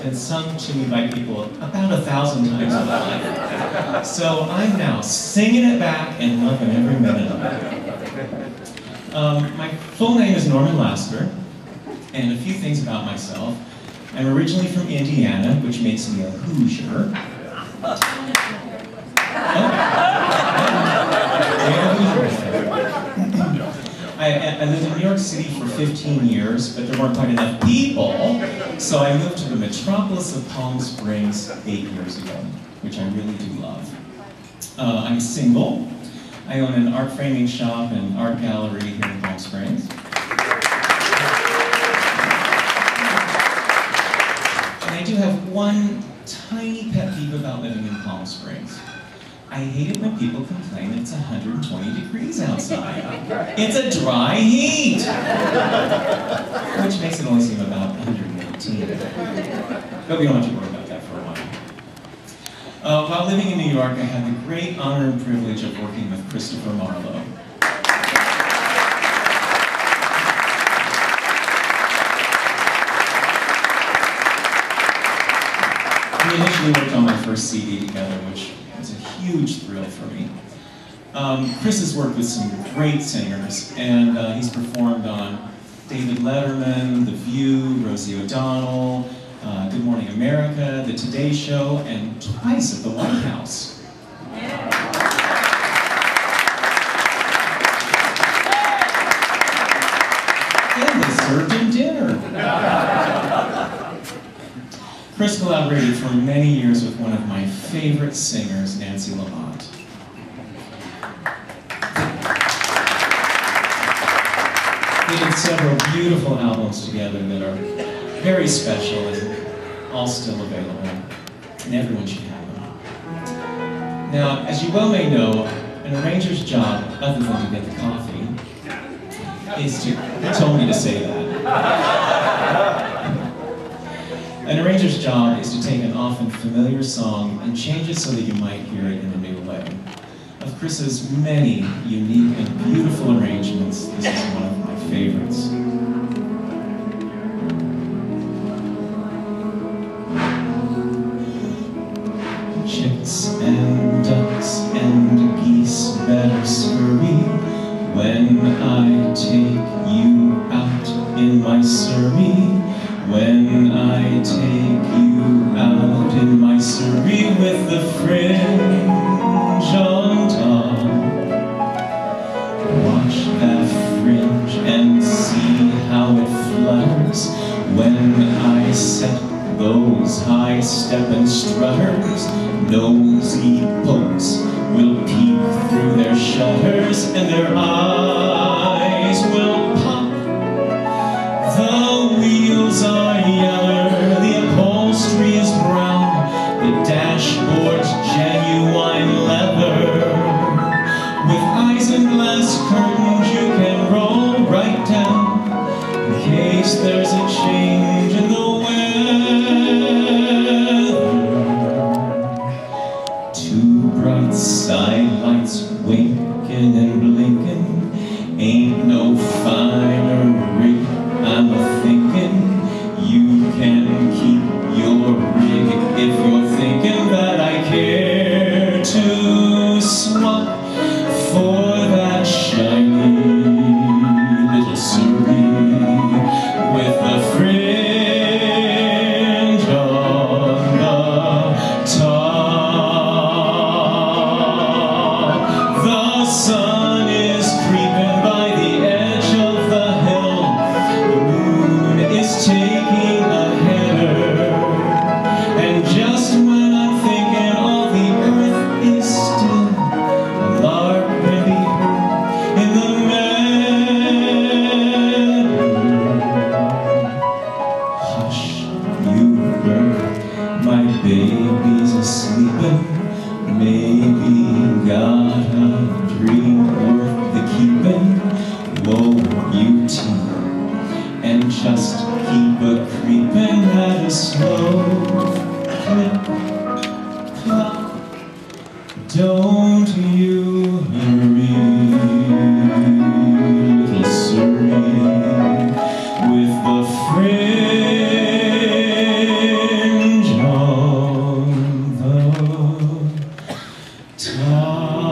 been sung to me by people about 1,000 times in my life. So I'm now singing it back and loving every minute of it. My full name is Norman Lasiter, and a few things about myself. I'm originally from Indiana, which makes me a Hoosier. I lived in New York City for 15 years, but there weren't quite enough people, so I moved to the metropolis of Palm Springs 8 years ago, which I really do love. I'm single. I own an art framing shop and art gallery here in Palm Springs. And I do have one tiny pet peeve about living in Palm Springs. I hate it when people complain it's 120 degrees outside. It's a dry heat! Which makes it only seem about 118. But we don't have to worry about that for a while. While living in New York, I had the great honor and privilege of working with Christopher Marlowe. We initially worked on my first CD together, which was a huge thrill for me. Chris has worked with some great singers, and he's performed on David Letterman, The View, Rosie O'Donnell, Good Morning America, The Today Show, and twice at the White House. And they served him dinner. Chris collaborated for many years with one of my favorite singers, Nancy Lamont. They did several beautiful albums together that are very special and all still available, and everyone should have them. Now, as you well may know, an arranger's job, other than to get the coffee, is to, they told me to say that. An arranger's job is to take an often familiar song and change it so that you might hear it in a new way. Of Chris's many unique and beautiful arrangements, this is one of my favorites. Chicks and ducks and geese better scurry when I take you out in my Surrey. When I take you out in my Surrey with the fringe on top. Watch that fringe and see how it flutters when I set those high-steppin' strutters. Nosy pokes will peek through their shutters and their eyes will pop. The wheels are yeller, the upholstery is brown, the dashboard's genuine leather. With isinglass curtains you can roll right down in case there's a change in the weather. Two bright side lights winking and blinking, ain't no finer rig. I'm a-thinking you can keep your rig if you're thinking that I care to swap for that shiny little Surrey with the fringe on the top. The sun is creeping by the edge of the hill. Is taking a header, and just when I'm thinking all the earth is still, a lark can be heard in the meadow. Hush, you bird, my baby's a-sleepin', maybe got a dream worth the keepin'. Whoa, you teen, and just keep a-creepin' at a slow clip, clop. Don't you hurry, little Surrey, with the fringe Talk